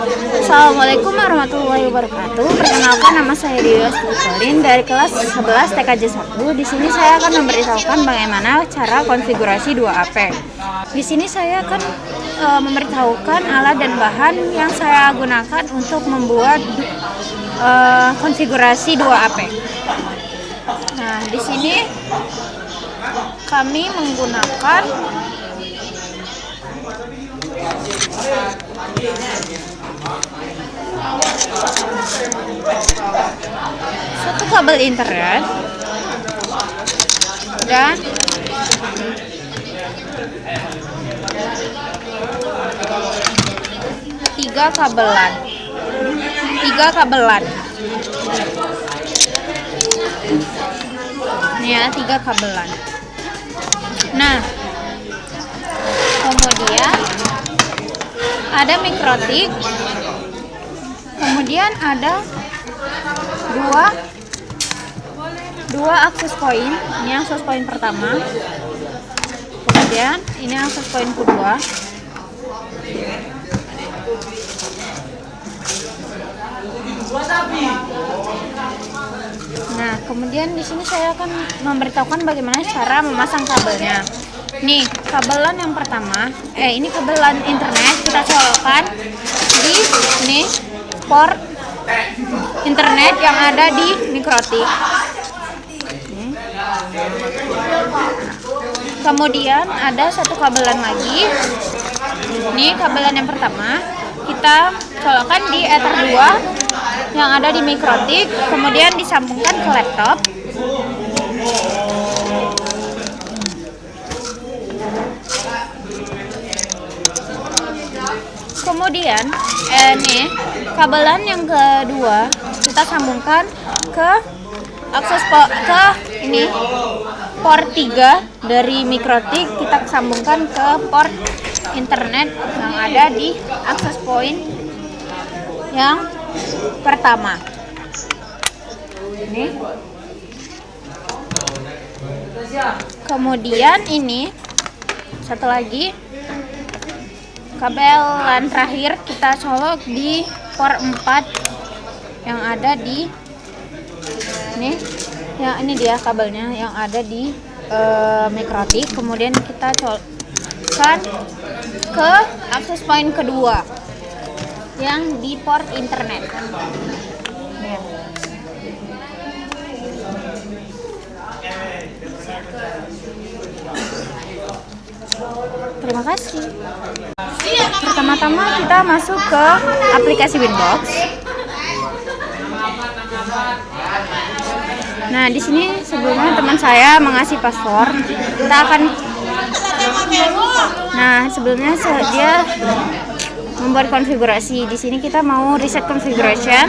Assalamualaikum warahmatullahi wabarakatuh. Perkenalkan, nama saya Dewi Asturin dari kelas 11 TKJ 1. Di sini saya akan memberitahukan bagaimana cara konfigurasi 2AP. Di sini saya akan memberitahukan alat dan bahan yang saya gunakan untuk membuat konfigurasi 2AP. Nah, di sini kami menggunakan satu kabel internet dan tiga kabelan. Ini ya, 3 kabelan. Nah, kemudian ada mikrotik, kemudian ada dua akses point. Ini akses point pertama, kemudian ini akses point kedua. Nah, kemudian di sini saya akan memberitahukan bagaimana cara memasang kabelnya. Nih, kabelan yang pertama, ini kabelan internet kita colokkan di ini port internet yang ada di mikrotik. Kemudian ada satu kabelan lagi. Ini kabelan yang pertama kita colokkan di Ether 2 yang ada di mikrotik, kemudian disambungkan ke laptop. Kemudian ini kabelan yang kedua kita sambungkan ke akses ke ini port 3 dari mikrotik, kita sambungkan ke port internet yang ada di akses point yang pertama. Ini. Kemudian ini satu lagi kabelan terakhir kita colok di port 4 yang ada di ini. Ya, ini dia kabelnya yang ada di mikrotik. Kemudian kita colokkan ke akses point kedua yang di port internet. Ya. Terima kasih. Pertama-tama kita masuk ke aplikasi Winbox. Nah, di sini sebelumnya teman saya mengasih password. Kita akan sebelumnya dia membuat konfigurasi. Di sini kita mau reset configuration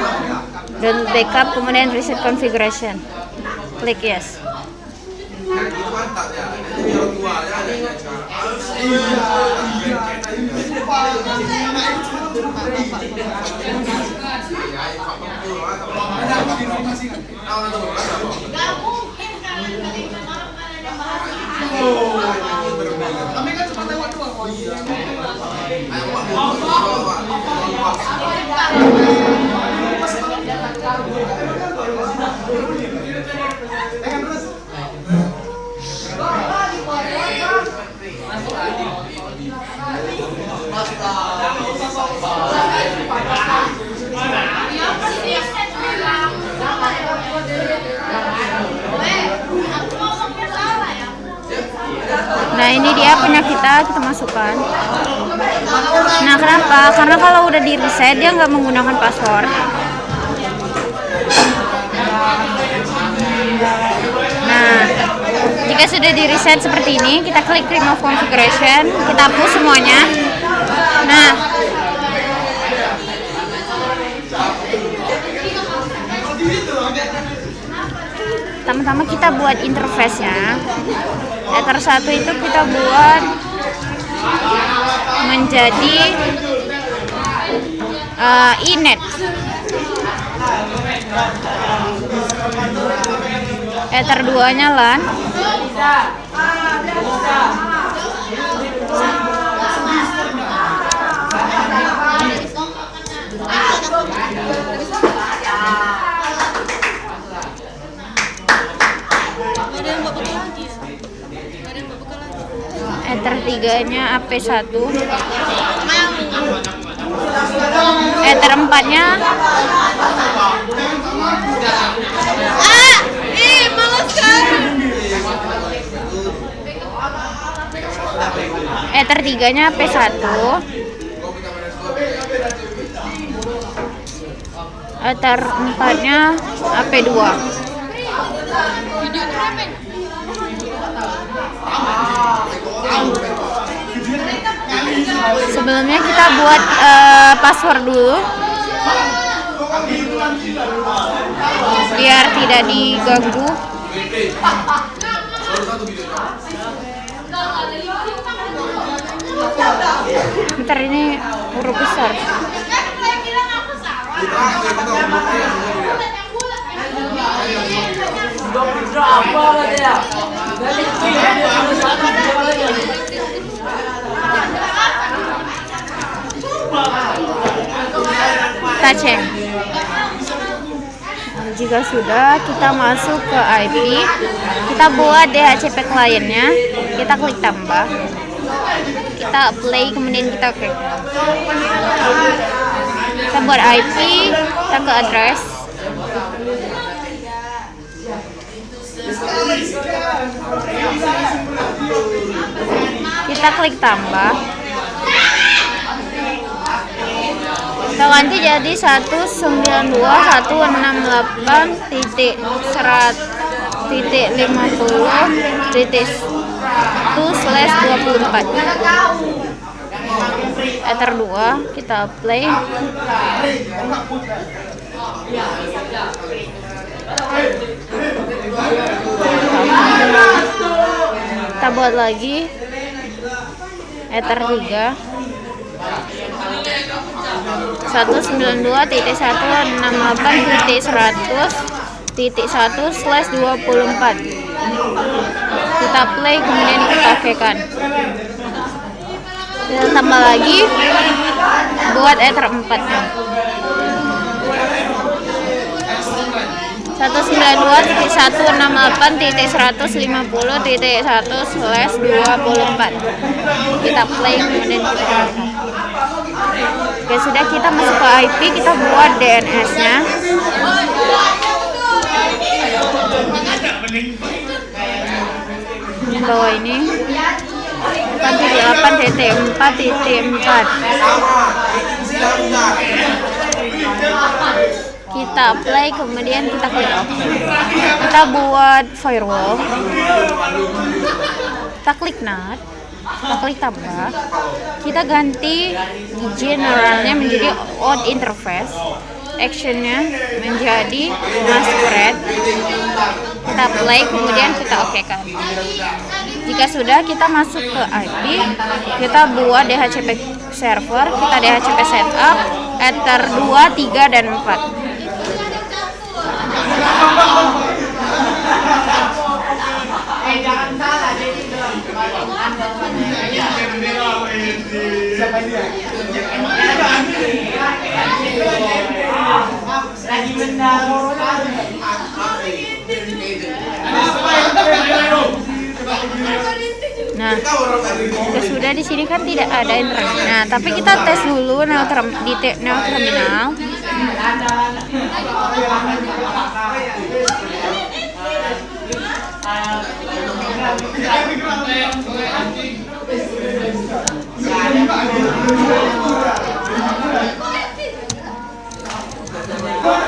dan backup, kemudian reset configuration. Klik yes. Nah, ini dia punya kita masukkan. Nah, kenapa? Karena kalau udah di reset dia nggak menggunakan password. Nah, jika sudah di reset seperti ini, kita klik remove configuration, kita hapus semuanya. Nah, pertama-tama kita buat interface-nya. Ether 1 itu kita buat menjadi inet. Ether 2-nya LAN. 3-nya AP1, Ether 4-nya Ether 3-nya AP1, Ether 4-nya AP2. Sebelumnya kita buat password dulu biar tidak diganggu. Ntar ini huruf besar. Kita cek. Jika sudah, kita masuk ke IP, kita buat DHCP kliennya, kita klik tambah, kita play, kemudian kita klik. Kita buat IP, kita ke address, kita klik tambah, kita ganti jadi 192.168.50.1/24 Ether 2, kita play. Kita buat lagi Ether 3 192.168.100.1/24. Kita play, kemudian kita okekan. Kita tambah lagi buat Ether 4 nya 192.168.150.1/24. Kita play, kemudian kita okekan. Oke, sudah, kita masuk ke IP, kita buat DNS nya. Bawah ini 8.8.4.4. Kita apply, kemudian kita klik OK. Kita buat firewall, kita klik NAT, kita klik tambah, kita ganti generalnya menjadi auth interface, actionnya menjadi masquerade. Kita play, kemudian kita okekan. Jika sudah, kita masuk ke IP, kita buat DHCP server, kita DHCP setup Ether 2, 3, dan 4. Nah, sudah di sini kan tidak ada internet. Nah, tapi kita tes dulu di terminal.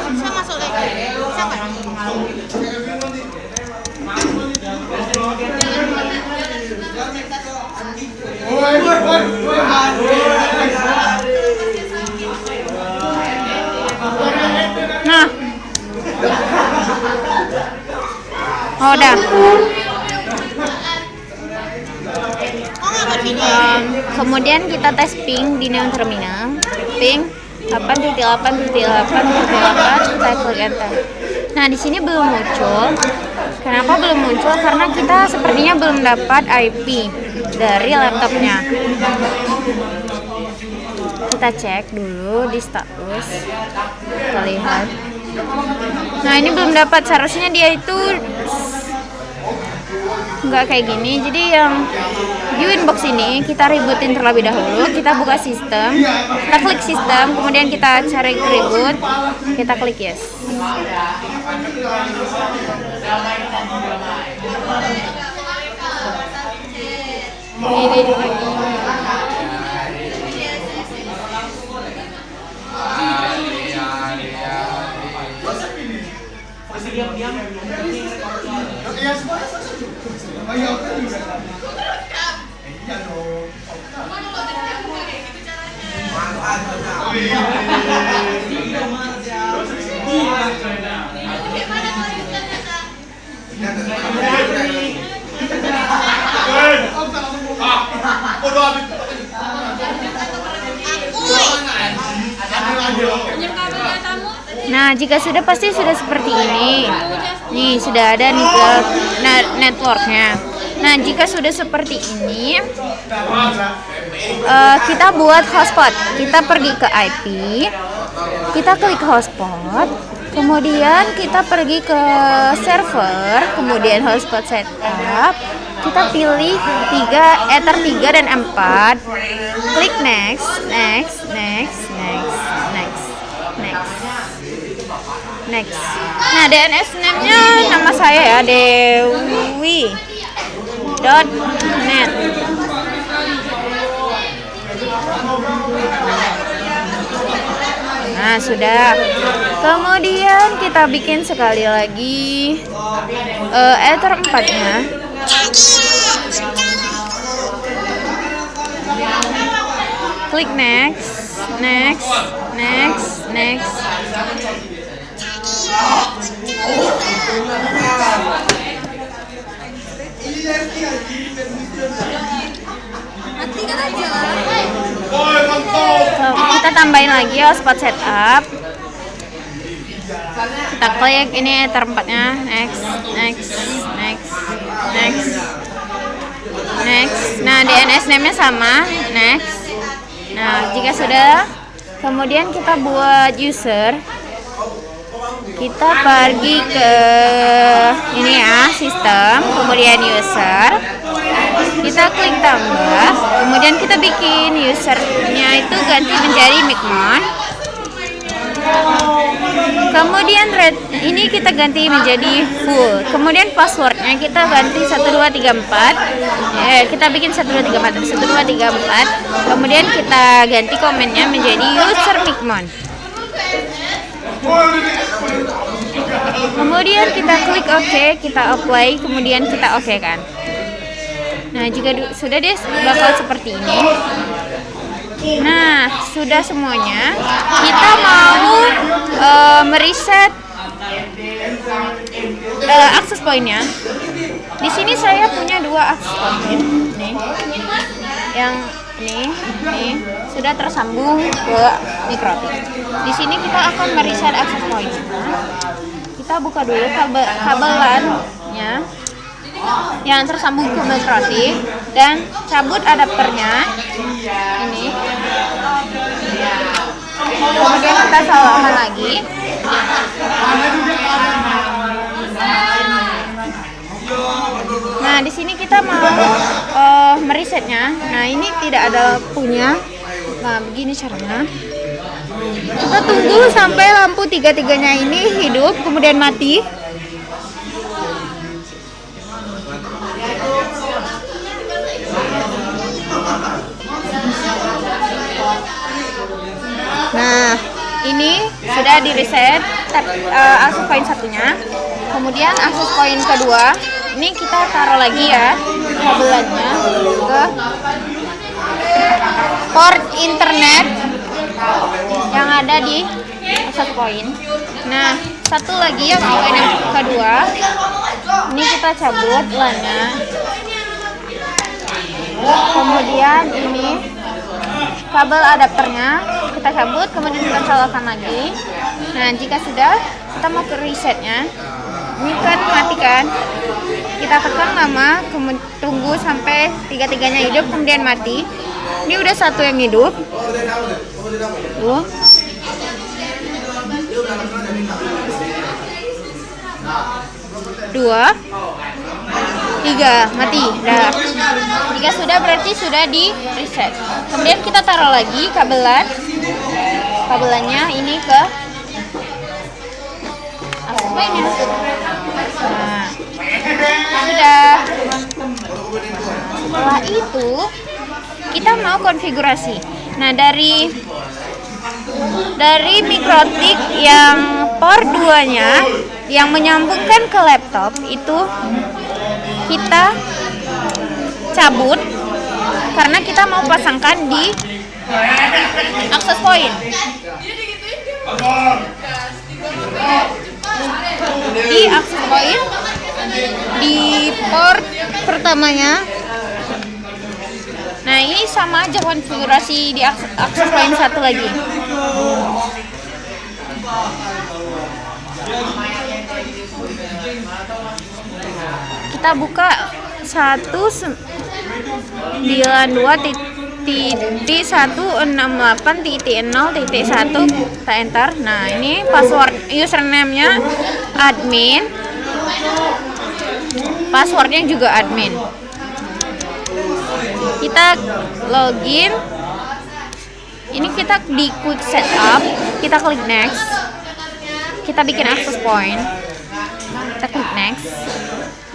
Bisa masuk lagi? Bisa nggak? Nah, udah. Kemudian kita tes ping di neon terminal. Ping 8.8.8.8, kita klik enter. Nah, di sini belum muncul. Kenapa belum muncul? Karena kita sepertinya belum dapat IP dari laptopnya. Kita cek dulu di status. Kita lihat. Nah, ini belum dapat. Seharusnya dia itu nggak kayak gini. Jadi yang di Winbox ini kita rebootin terlebih dahulu. Kita buka sistem, kita klik sistem, kemudian kita cari reboot, kita klik yes. Ini lagi. Nah, jika sudah pasti sudah seperti ini. Nih, sudah ada nih networknya. Nah, jika sudah seperti ini, kita buat hotspot. Kita pergi ke IP, kita klik hotspot, kemudian kita pergi ke server, kemudian hotspot setup. Kita pilih Ether 3 dan 4. Klik next. Nah, DNS name-nya nama saya ya, dewi.net. Nah, sudah. Kemudian kita bikin sekali lagi Ether 4-nya. Klik next. Kita tambahin lagi hotspot setup. Kita klik ini Ether 4-nya. Next. Nah, DNS name-nya sama. Next. Nah, jika sudah, kemudian kita buat user. Kita pergi ke ini ya, sistem, kemudian user. Kita klik tambah, kemudian kita bikin usernya itu ganti menjadi Mikmon. Kemudian ini kita ganti menjadi full. Kemudian passwordnya kita ganti 1234. Kita bikin 1234. Kemudian kita ganti komennya menjadi user Mikmon. Kemudian kita klik OK, kita apply, kemudian kita OK kan. Nah, jika sudah deh bakal seperti ini. Nah, sudah semuanya. Kita mau mereset akses poinnya. Di sini saya punya 2 akses point. Nih. Yang ini sudah tersambung ke mikrotik. Di sini kita akan mereset akses pointnya. Kita buka dulu kabel LAN-nya yang tersambung ke mikrotik dan cabut adapternya ini. Kemudian kita salahkan lagi. Nah, di sini kita mau meresetnya. Nah, ini tidak ada punya. Nah, begini caranya. Kita tunggu sampai lampu 3-3-nya ini hidup, kemudian mati. Nah, ini sudah di reset akses point satunya. Kemudian akses point kedua, ini kita taruh lagi ya kabelannya ke port internet yang ada di akses point. Nah, satu lagi yang point yang kedua, ini kita cabut LAN-nya. Kemudian ini kabel adapternya kita cabut, kemudian kita colokkan lagi. Nah, jika sudah, kita mau ke resetnya. Ini kan mati kan, kita tekan lama, tunggu sampai 3-3-nya hidup, kemudian mati. Ini udah satu yang hidup. Tuh. Dua. 3 mati. Dah. Jika sudah berarti sudah di reset. Kemudian kita taruh lagi kabelannya ini ke access point-nya. Nah, sudah. Setelah itu kita mau konfigurasi. Nah, dari mikrotik yang port 2-nya yang menyambungkan ke laptop itu kita cabut karena kita mau pasangkan di access point. Di access point di port pertamanya. Nah, ini sama aja konfigurasi di access point satu lagi. Kita buka 192.168.0.1 kita enter. Nah, ini password username-nya admin, passwordnya juga admin. Kita login. Ini kita di quick setup, kita klik next. Kita bikin access point. Kita klik next.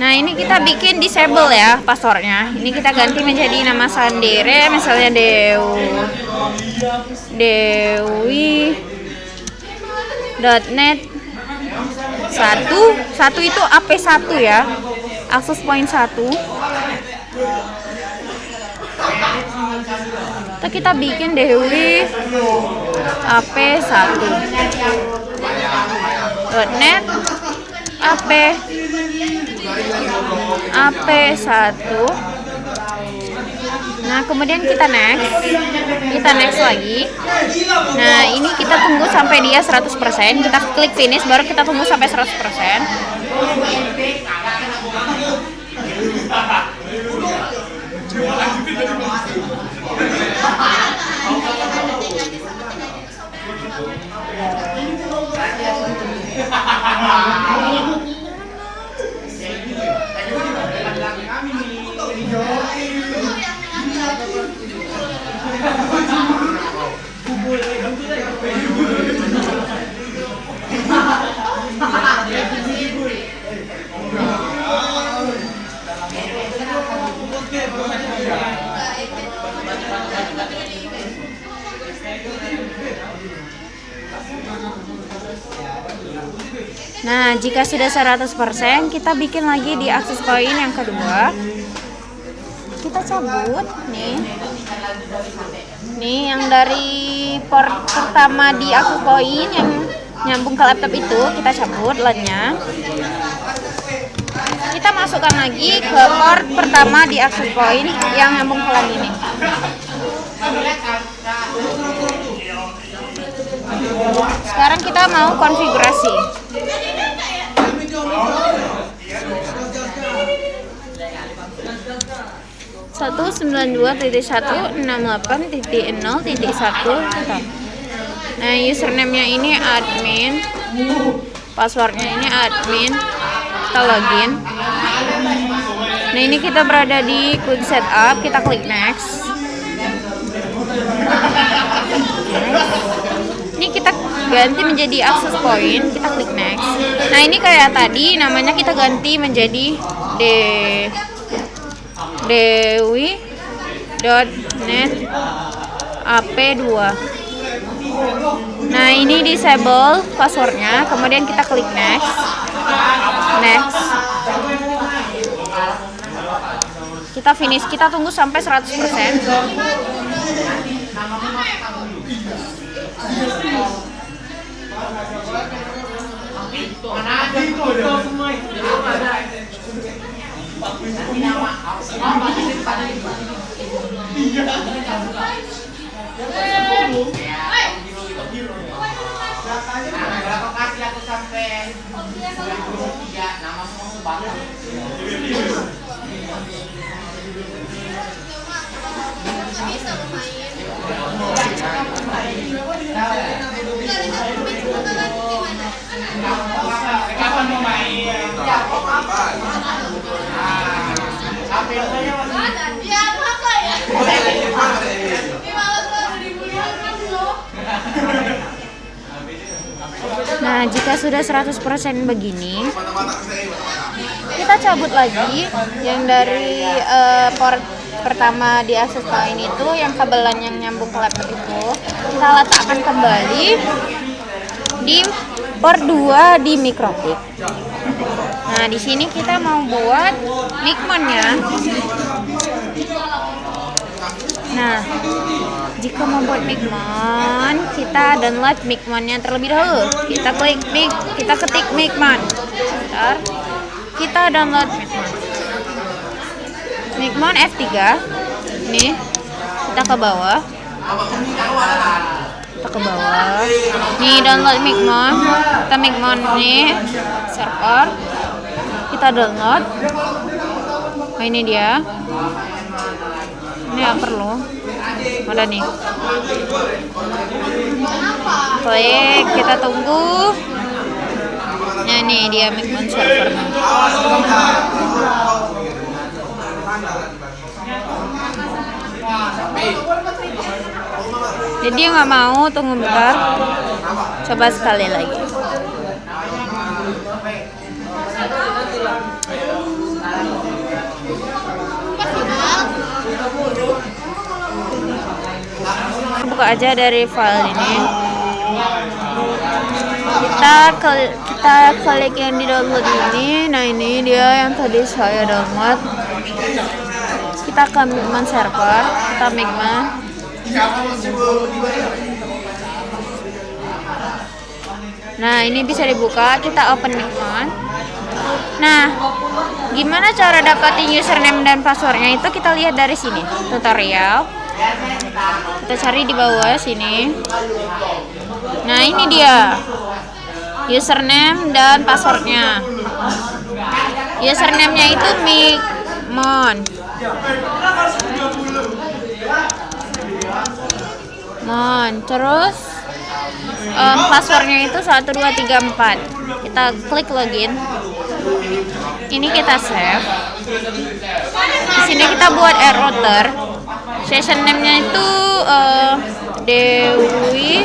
Nah, ini kita bikin disable ya passwordnya. Ini kita ganti menjadi nama Sandere, misalnya dewi.net 1 itu AP1 ya, access point 1. Kita bikin dewi AP1 .net AP1. Nah, kemudian kita next lagi. Nah, ini kita tunggu sampai dia 100%. Kita klik finish, baru kita tunggu sampai 100%. Nah, jika sudah 100%, kita bikin lagi di access point yang kedua. Kita cabut nih. Nih yang dari port pertama di access point yang nyambung ke laptop itu, kita cabut LAN-nya. Kita masukkan lagi ke port pertama di access point yang nyambung ke LAN ini. Sekarang kita mau konfigurasi. Satu 92.168.0.1. Nah, username-nya ini admin, passwordnya ini admin. Kita login. Nah, ini kita berada di quick setup. Kita klik next. Ini kita ganti menjadi access point. Kita klik next. Nah, ini kayak tadi namanya kita ganti menjadi dewi.net AP2. Nah, ini disable passwordnya. Kemudian kita klik next. Kita finish. Kita tunggu sampai 100%. Kapan mau main? Nah, jika sudah 100% begini, kita cabut lagi yang dari port pertama di access point itu, yang kabelan yang nyambung ke laptop itu, kita letakkan kembali di port 2 di Microtik. Nah, di sini kita mau buat micmon-nya. Nah, jika mau buat micmon, kita download micmon-nya terlebih dahulu. Kita ketik micmon. Bentar. Kita download micmon F3. Nih, kita ke bawah. Nih, download micmon. Kita micmon nih, server. Kita download. Oh, ini dia. Ini nggak perlu. Udah nih. Klik, kita tunggu. Nah, nih dia micmon server. Jadi dia nggak mau, tunggu bentar. Coba sekali lagi. Buka aja dari file ini. Kita klik yang di download ini. Nah, ini dia yang tadi saya download. Kita ke micmon server, kita micmon. Nah, ini bisa dibuka. Kita open micmon. Nah, gimana cara dapatin username dan passwordnya itu kita lihat dari sini, tutorial. Kita cari di bawah sini. Nah, ini dia username dan passwordnya. Username-nya itu micmon. Terus passwordnya itu 1234. Kita klik login. Ini kita save. Di sini kita buat router. Session name-nya itu Dewi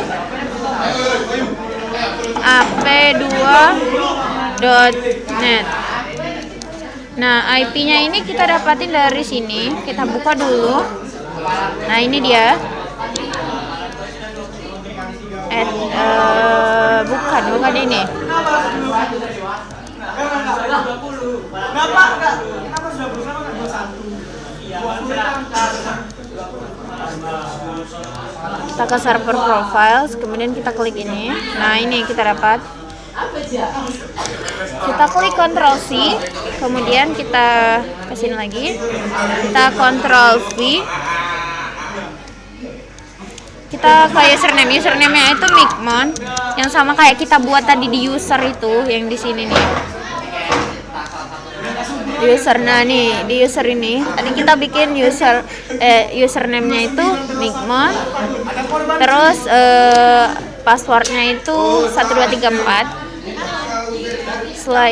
ap2.net. Nah, IP-nya ini kita dapatin dari sini. Kita buka dulu. Nah, ini dia. Bukan ini. Kita ke server profiles, kemudian kita klik ini. Nah, ini kita dapat. Kita klik Ctrl C, kemudian kita kesini lagi. Kita Ctrl V. Kita ke username-nya itu micmon, yang sama kayak kita buat tadi di user itu, yang di sini nih. Di user, nah nih di user ini tadi kita bikin username-nya itu micmon, terus passwordnya itu 1234. Setelah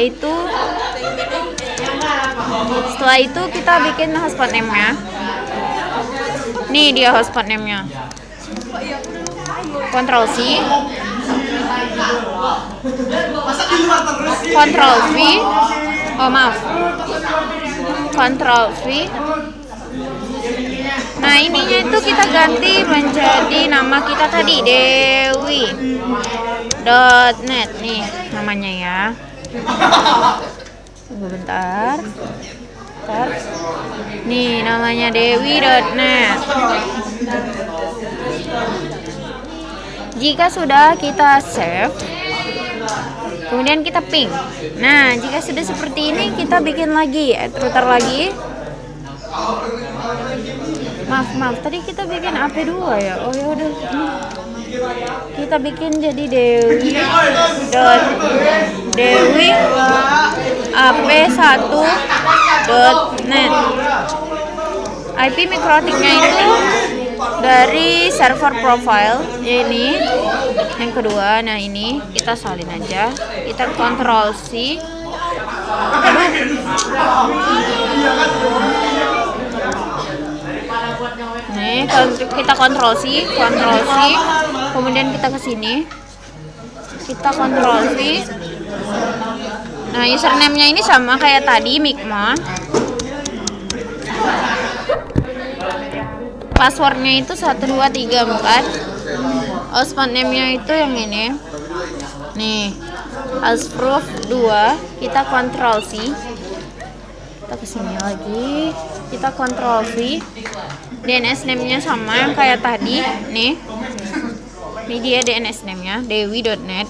itu kita bikin hotspot name-nya. Nih dia hotspot name-nya. Ctrl C, Ctrl V, Ctrl V. Nah, ininya itu kita ganti menjadi nama kita tadi, Dewi.net nih namanya ya. Tunggu bentar. Nih namanya Dewi.net. Jika sudah kita save, kemudian kita ping. Nah, jika sudah seperti ini kita bikin lagi router lagi. Maaf, tadi kita bikin AP2 ya. Oh ya udah. Kita bikin jadi Dewi ap1.net. IP Microtiknya itu dari server profile ini yang kedua. Nah, ini kita salin aja. Kita Ctrl C. Nih, kita Ctrl C, kemudian kita ke sini. kita Ctrl V. Nah, username-nya ini sama kayak tadi, Mikmon. Passwordnya itu 1234. Hotspot name-nya itu yang ini. Nih, houseproof 2. Kita Ctrl V. Kita kesini lagi. Kita Ctrl V. DNS name-nya sama yang kayak tadi. Nih. Ini dia DNS name-nya, dewi.net.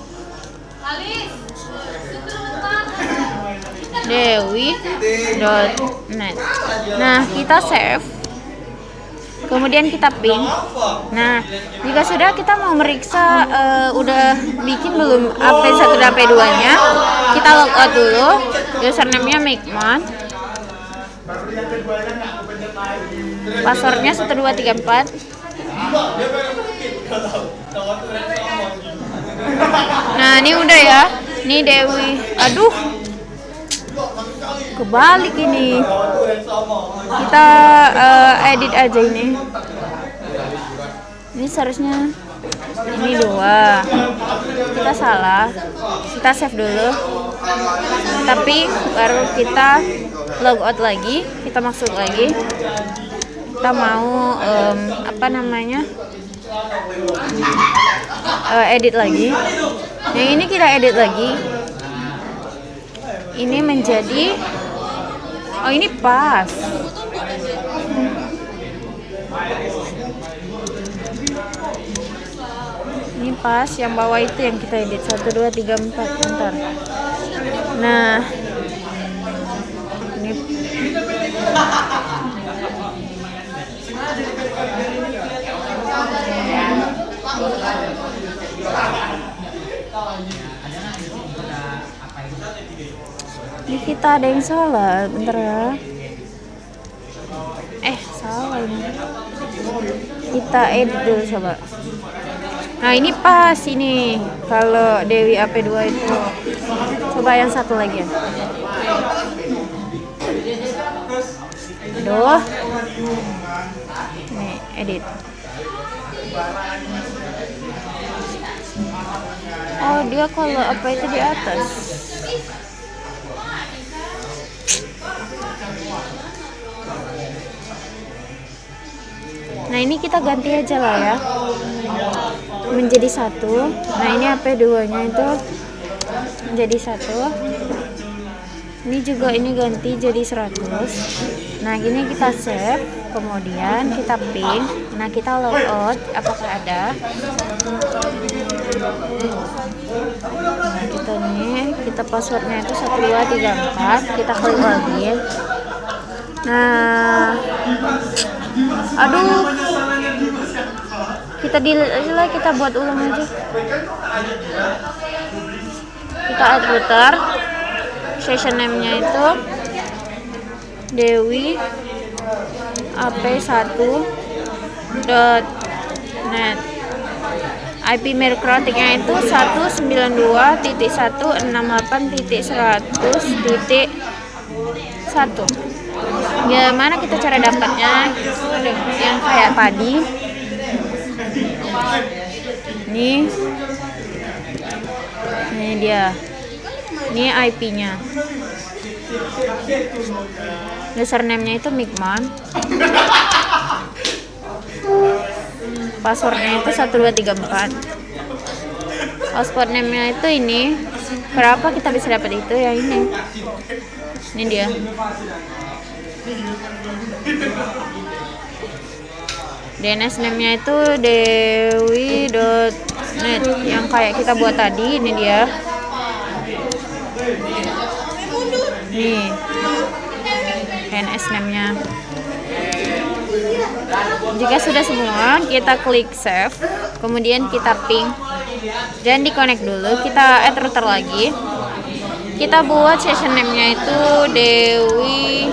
dewi.net. Nah, kita save. Kemudian kita ping. Nah, jika sudah kita mau meriksa udah bikin belum AP1 dan AP2 nya, kita logout dulu. Username-nya Mikmon. Passwordnya 1234. Nah, ini udah ya. Ini Dewi. Aduh. Kebalik ini. Kita edit aja ini. Ini seharusnya ini 2. Kita salah. Kita save dulu. Tapi baru kita logout lagi. Kita masuk lagi. Kita mau apa namanya? Edit lagi. Yang ini kita edit lagi. Ini menjadi ini pas. Ini pas, yang bawah itu yang kita edit 1 2 3 4 bentar. Nah, ini ini kita ada yang salah, bentar ya. Salah ini. Kita edit dulu coba. Nah, ini pas ini. Kalau Dewi AP2 itu. Coba yang satu lagi ya. Aduh. Nih, edit. Oh, dia kalau apa itu di atas. Nah, ini kita ganti aja lah ya. Menjadi 1. Nah, ini AP2 nya itu menjadi 1. Ini juga ini ganti jadi 100. Nah, gini kita save. Kemudian kita ping. Nah, kita logout. Apakah ada? Nah, kita nih. Kita passwordnya itu 1234. Kita klik login. Nah, aduh, kita delete aja lah, kita buat ulang aja. Kita add router, session name-nya itu Dewi AP1.net. IP mikrotiknya itu 192.168.100.1. Gimana kita cara dapatnya? Yang kayak tadi. Nih dia. Ini IP-nya. Username-nya itu Mikmon. Passwordnya itu 1234. Hotspot name-nya itu ini. Kenapa kita bisa dapat itu? Ya ini. Ini dia. DNS name-nya itu dewi.net yang kayak kita buat tadi. Ini dia. Nih DNS name-nya. Jika sudah semua, kita klik save, kemudian kita ping dan di connect dulu. Kita add router lagi. Kita buat session name-nya itu dewi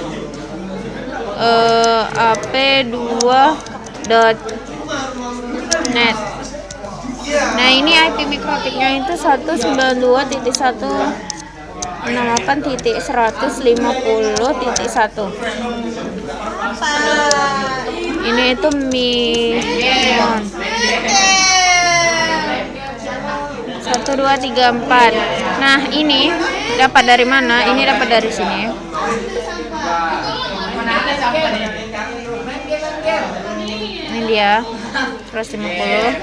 ap2.net. Nah, ini IP mikrotiknya itu 192.168.150.1. Ini itu Mikmon. 1 2 3 4. Nah, ini dapat dari mana? Ini dapat dari sini. Ini dia 150.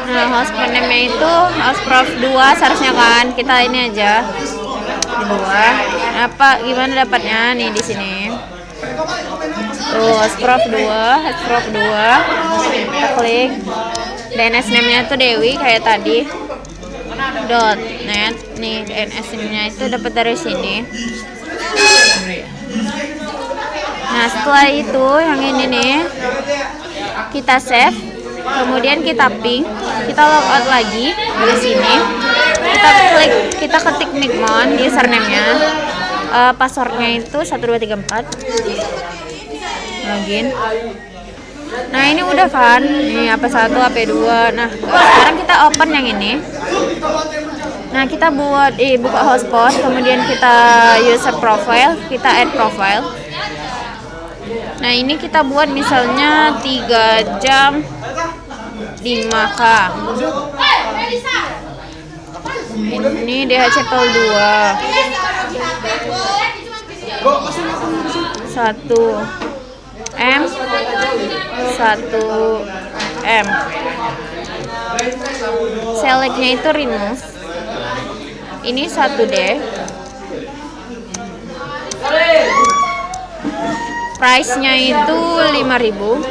Nah, house name-nya itu house prof 2 seharusnya kan. Kita ini aja di 2. Apa gimana dapatnya? Nih di sini. Tuh, house prof 2. Kita klik. DNS name-nya itu Dewi kayak tadi. .net. Nih, DNS name-nya itu dapat dari sini. Nah, setelah itu yang ini nih kita save, kemudian kita ping, kita logout lagi dari sini. Kita ketik Migmon username-nya. Passwordnya itu 1234. Login. Nah, ini udah kan? Nih AP1, AP2. Nah, sekarang kita open yang ini. Nah, kita buka hotspot, kemudian kita user profile, kita add profile. Nah, ini kita buat misalnya 3 jam 5K. Ini DHCP 2. 1M 1M. Selectnya itu remove. Ini 1D. Price-nya itu 5.000.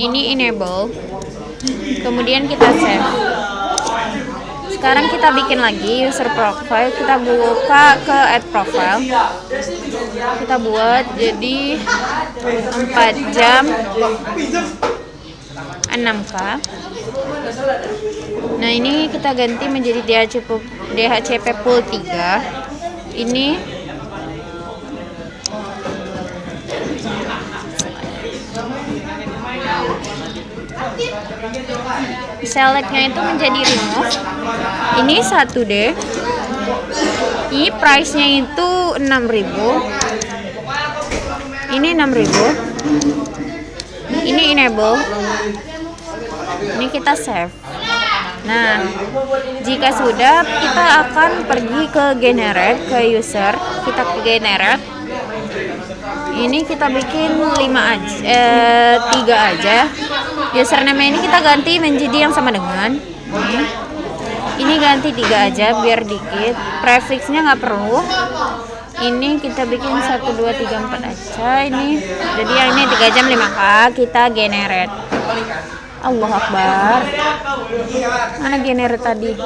Ini enable. Kemudian kita save. Sekarang kita bikin lagi user profile, kita buka ke add profile. Kita buat jadi 4 jam 6K. Nah, ini kita ganti menjadi DHCP pool 3. Ini selectnya itu menjadi remove. Ini 1D. Ini price-nya itu 6.000. Ini 6.000. Ini enable. Ini kita save. Nah, jika sudah, kita akan pergi ke generate, ke user. Kita ke generate. Ini kita bikin 3 aja. Username ini kita ganti menjadi yang sama dengan ini ganti 3 aja biar dikit. Prefixnya nggak perlu. Ini kita bikin 1 2 3 4 aja. Ini jadi yang ini 3 jam 5K. Kita generate. Allah Akbar. Mana generate tadi? 3.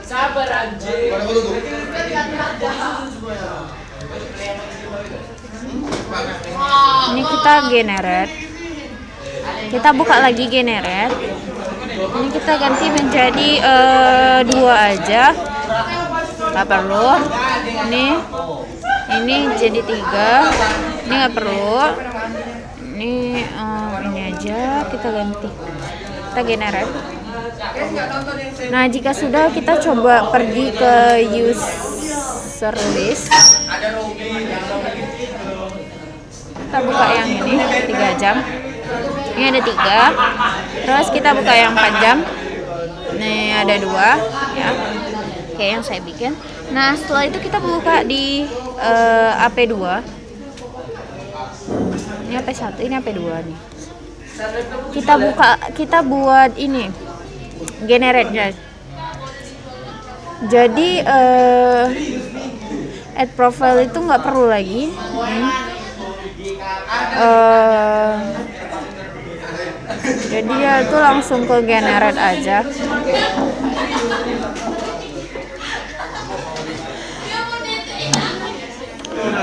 Sabar anjing. Ini kita generate. Kita buka lagi generate. Ini kita ganti menjadi 2 aja. Gak perlu. Ini jadi 3. Ini gak perlu. Ini aja kita ganti. Kita generate. Nah, jika sudah, kita coba pergi ke user list. Kita buka yang ini 3 jam. Ini ada 3. Terus kita buka yang 4 jam. Nih ada 2 ya. Oke, yang saya bikin. Nah, setelah itu kita buka di AP2. Ini AP1, ini AP2 nih. Kita buat ini generate. Jadi add profile itu nggak perlu lagi. Jadi ya itu langsung ke generate aja.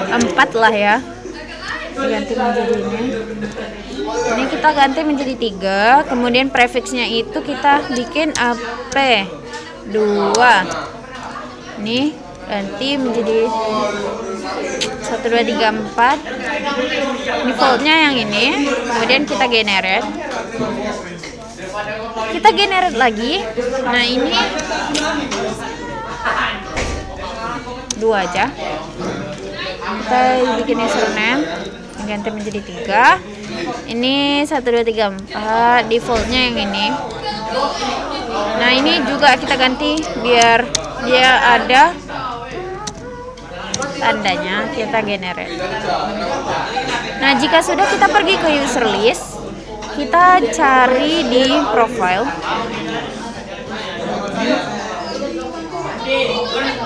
Empat lah ya. Ganti menjadi ini. Ini kita ganti menjadi 3. Kemudian prefixnya itu kita bikin AP2. Ini ganti menjadi 1 2 3 4. Defaultnya yang ini. Kemudian kita generate. Kita generate lagi. Nah, ini 2 aja. Kita bikin username, ganti menjadi 3. Ini 1 2 3 4, defaultnya yang ini. Nah ini juga kita ganti biar dia ada tandanya, kita generate. Nah jika sudah, kita pergi ke user list, kita cari di profile.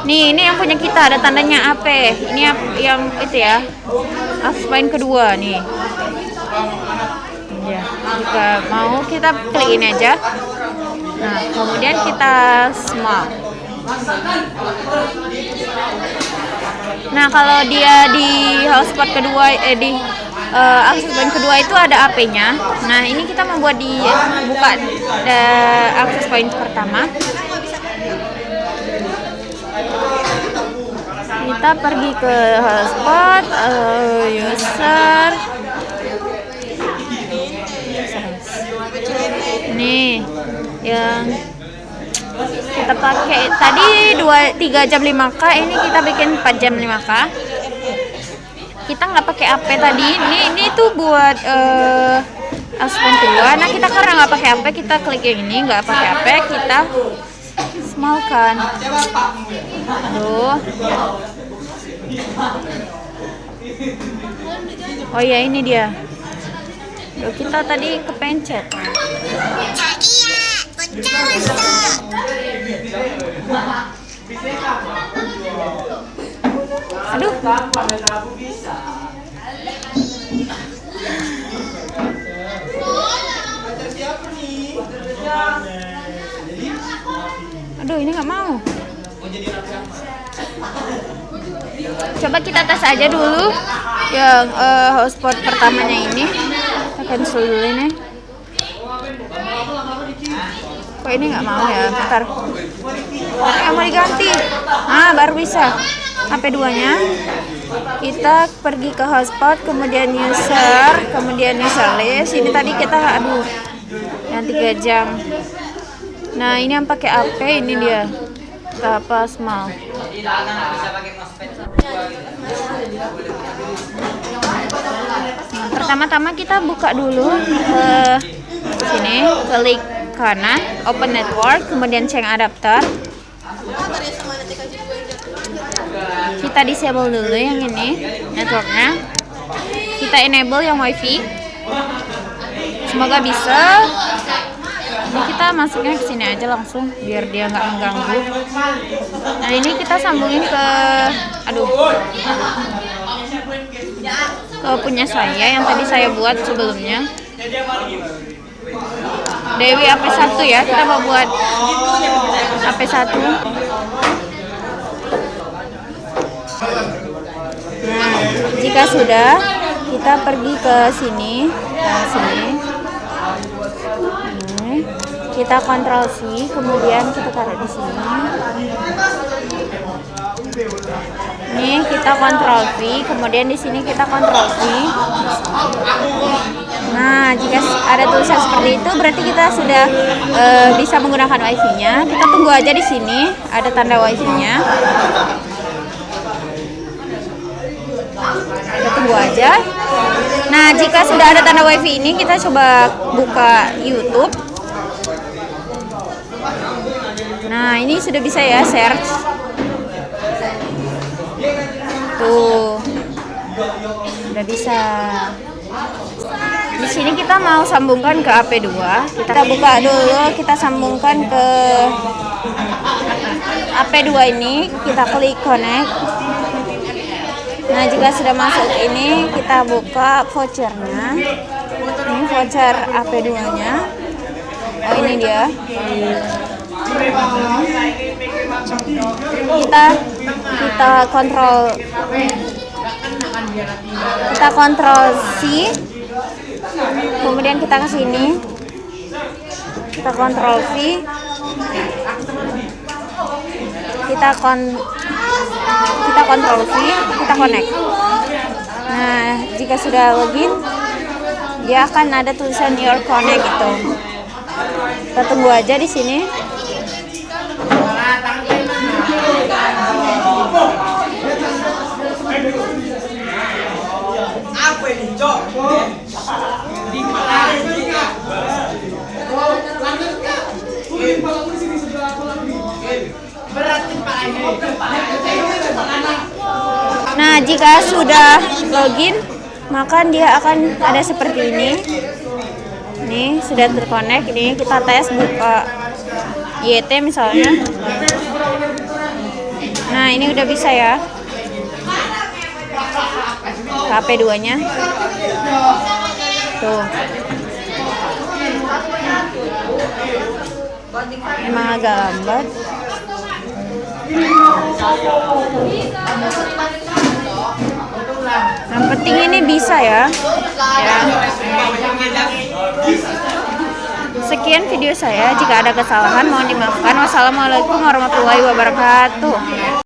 Nih, ini yang punya kita, ada tandanya AP. Ini yang itu ya, access point kedua nih. Ya, jika mau kita klik ini aja. Nah, kemudian kita small. Nah, kalau dia di hotspot kedua, di access point kedua itu ada AP-nya. Nah, ini kita membuat di buka access point pertama. Kita pergi ke hotspot, user. Nih, yang kita pakai tadi 3 jam 5K, ini kita bikin 4 jam 5K. Kita nggak pakai AP tadi. Ini tuh buat access kedua. Nah, kita karena nggak pakai AP, kita klik yang ini, nggak pakai AP, kita small kan. Aduh. Oh iya, ini dia. Loh, kita tadi kepencet. Aduh. Aduh, ini nggak mau. Coba kita tes aja dulu yang hotspot pertamanya ini. Kita cancel dulu ini. Kok ini nggak mau ya? Bentar. Mau diganti. Nah, baru bisa. HP 2-nya. Kita pergi ke hotspot, kemudian user, kemudian user list. Ini tadi kita yang 3 jam. Nah, ini yang pakai AP, ini dia. Apa small. Nah, pertama-tama kita buka dulu sini, klik kanan, open network, kemudian change adapter. Kita disable dulu yang ini networknya. Kita enable yang wifi. Semoga bisa. Ini kita masuknya ke sini aja langsung biar dia nggak mengganggu. Nah ini kita sambungin ke ke punya saya yang tadi saya buat sebelumnya. Dewi AP1 ya, kita mau buat AP1. Nah jika sudah, kita pergi ke sini, kita Ctrl C, kemudian kita taruh di sini. Nih kita Ctrl V, kemudian di sini kita Ctrl V. Nah, jika ada tulisan seperti itu, berarti kita sudah bisa menggunakan wifi-nya. Kita tunggu aja di sini, ada tanda wifi-nya. Kita tunggu aja. Nah, jika sudah ada tanda wifi ini, kita coba buka YouTube. Nah, ini sudah bisa ya search. Tuh. Udah bisa. Di sini kita mau sambungkan ke AP2. Kita buka dulu, kita sambungkan ke AP2 ini, kita klik connect. Nah, jika sudah masuk ini, kita buka vouchernya. Ini voucher AP2-nya. Oh, ini dia. Kita kontrol C, kemudian kita ke sini, kita kontrol V, kita kontrol V, kita connect. Nah, jika sudah login, dia akan ada tulisan your connect gitu. Kita tunggu aja di sini. Nah, jika sudah login, maka dia akan ada seperti ini. Nih, sudah terkonek. Ini kita tes buka YT misalnya. Nah, ini udah bisa ya. HP 2-nya. Tuh. Emang agak lambat. Yang penting ini bisa ya. Sekian video saya. Jika ada kesalahan mohon dimaafkan. Wassalamualaikum warahmatullahi wabarakatuh.